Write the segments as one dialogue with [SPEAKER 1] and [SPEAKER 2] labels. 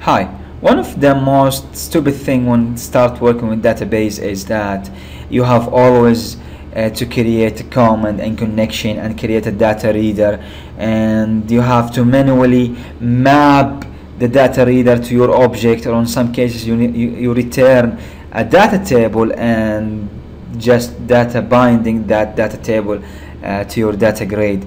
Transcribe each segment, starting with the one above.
[SPEAKER 1] Hi. One of the most stupid thing when start working with database is that you have always to create a command and connection and create a data reader, and you have to manually map the data reader to your object, or in some cases you return a data table and just data binding that data table to your data grade.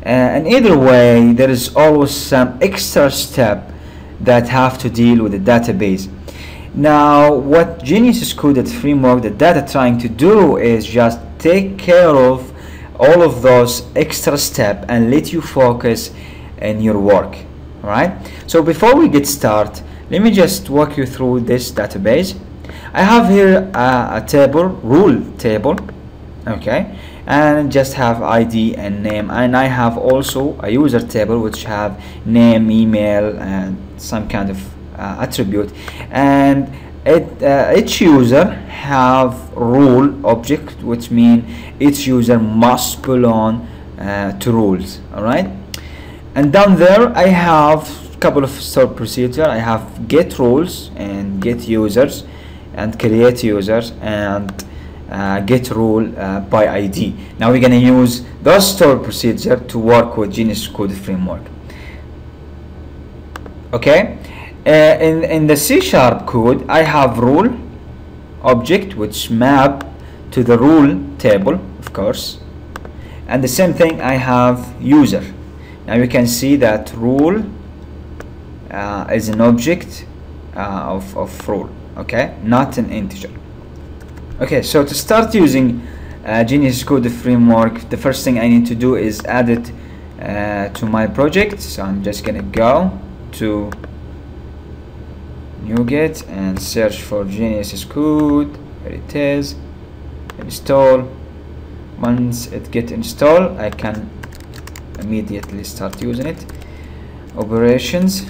[SPEAKER 1] And either way, there is always some extra step that have to deal with the database. Now, what Genius Coded Framework, the data trying to do is just take care of all of those extra steps and let you focus in your work. Alright? So before we get started, let me just walk you through this database. I have here a table, rule table, okay, and just have ID and name, and I have also a user table which have name, email, and some kind of attribute, and each user have rule object, which mean each user must belong to rules. All right, and down there I have a couple of stored procedure. I have get rules and get users and create users and get rule by ID. Now we're gonna use those stored procedure to work with Genius Code Framework. Okay, in the C# code I have rule object which map to the rule table, of course, and the same thing I have user. Now you can see that rule is an object of rule, okay, not an integer. Okay, so to start using Genius Code Framework, the first thing I need to do is add it to my project. So I'm just gonna go to NuGet and search for Genius Code. Here it is. Install. Once it gets installed, I can immediately start using it. Operations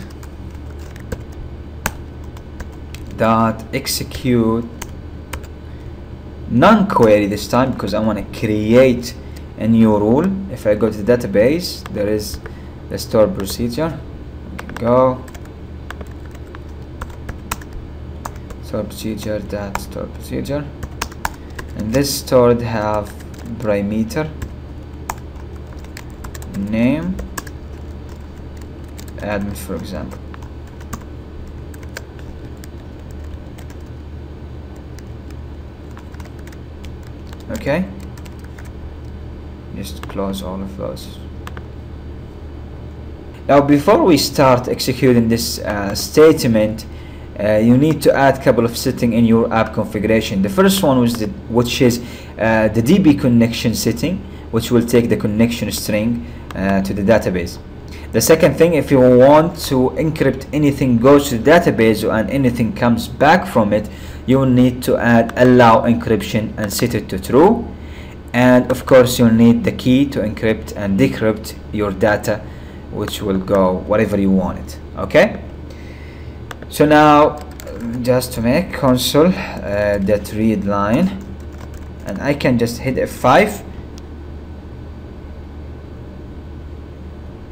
[SPEAKER 1] dot execute non-query this time, because I want to create a new rule. If I go to the database, there is the stored procedure. Go stored procedure dot stored procedure, and this stored have parameter name admin, for example. Okay, just close all of those. Now before we start executing this statement, you need to add a couple of settings in your app configuration. The first one was which is the DB connection setting, which will take the connection string to the database. The second thing, if you want to encrypt anything goes to the database and anything comes back from it, you will need to add allow encryption and set it to true. And of course you'll need the key to encrypt and decrypt your data, which will go wherever you want it. Okay, so now just to make console that read line, and I can just hit F5.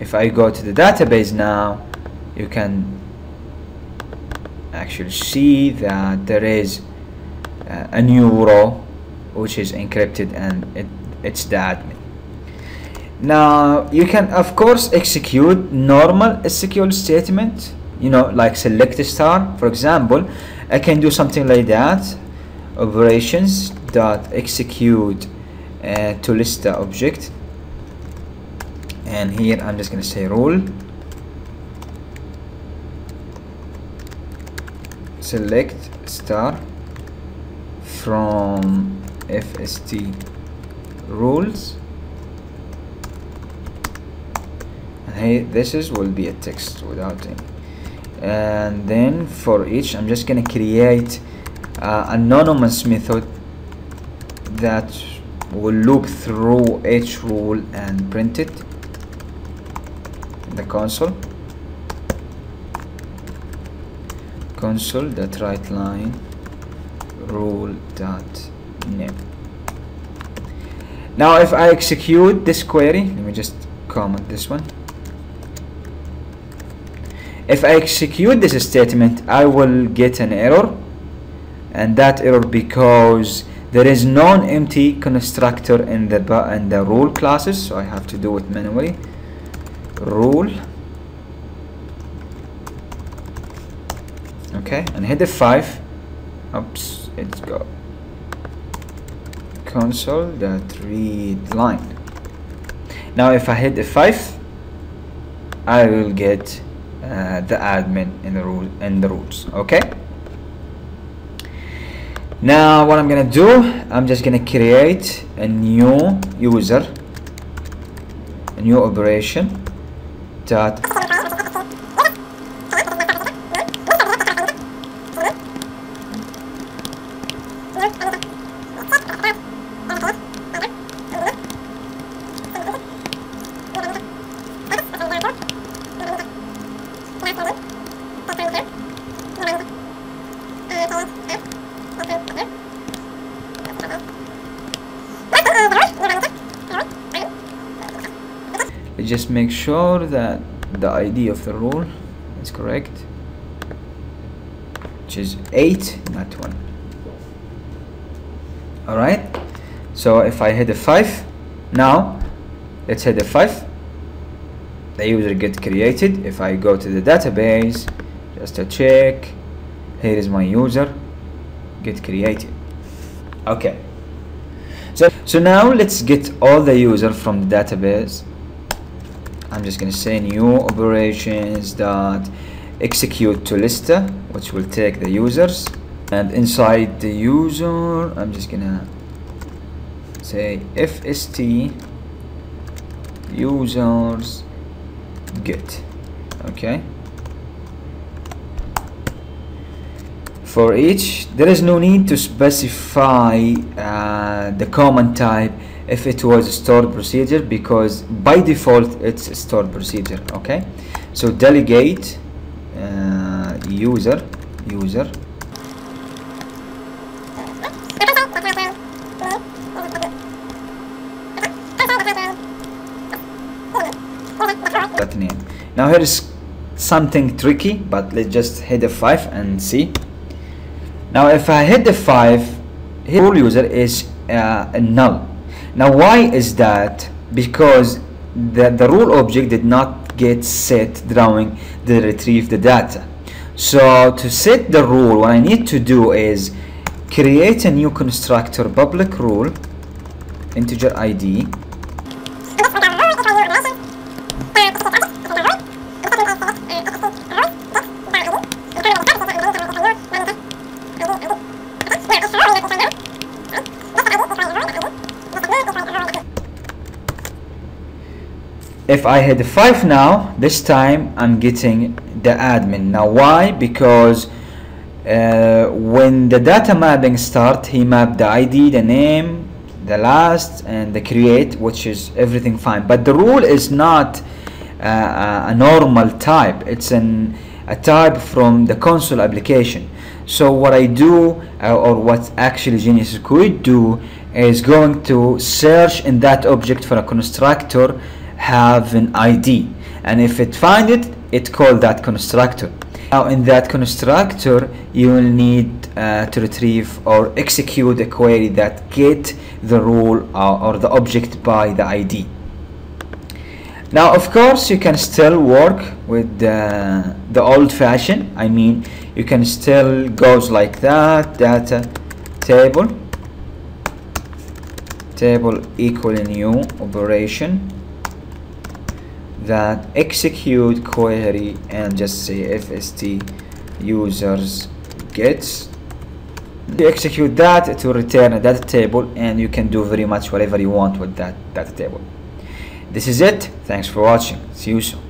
[SPEAKER 1] If I go to the database now, you can actually see that there is a new row which is encrypted, and it's the admin. Now you can of course execute normal SQL statement, you know, like select star, for example. I can do something like that. Operations dot execute to list the object, and here I'm just going to say rule select star from FST rules, and hey, this will be a text without any. And then for each, I'm just going to create anonymous method that will loop through each rule and print it in the console. Console dot write line rule dot name. Now if I execute this query, let me just comment this one. If I execute this statement, I will get an error, and that error because there is non-empty constructor in the rule classes, so I have to do it manually. Rule, okay, and hit F5. Oops, it's go console.read line. Now if I hit F5, I will get the admin in the rules. Okay, now what I'm gonna do, I'm just gonna create a new user, a new operation dot just make sure that the ID of the rule is correct, which is 8, not 1. Alright, so if I hit F5, now let's hit F5, the user gets created. If I go to the database just to check, here is my user get created. Okay, so now let's get all the user from the database. I'm just going to say new operations dot execute to lista, which will take the users, and inside the user I'm just gonna say fst users get. Okay, for each there is no need to specify the command type if it was a stored procedure, because by default it's a stored procedure. Okay, so delegate user that name. Now here is something tricky, but let's just hit F5 and see. Now if I hit F5, here rule user is null. Now why is that? Because the rule object did not get set during the retrieve the data. So to set the rule, what I need to do is create a new constructor, public rule integer ID, if I hit 5 now, this time I'm getting the admin. Now why? Because when the data mapping start, he mapped the ID, the name, the last, and the create, which is everything fine. But the rule is not a normal type. It's a type from the console application. So what I do, or what actually Genius could do, is going to search in that object for a constructor have an ID, and if it find it, it called that constructor. Now in that constructor you will need to retrieve or execute a query that get the rule or the object by the ID. Now of course you can still work with the old-fashioned, I mean you can still goes like that, data table equal a new operation that execute query and just say fst users gets. You execute that to return a data table, and you can do very much whatever you want with that data table. This is it. Thanks for watching. See you soon.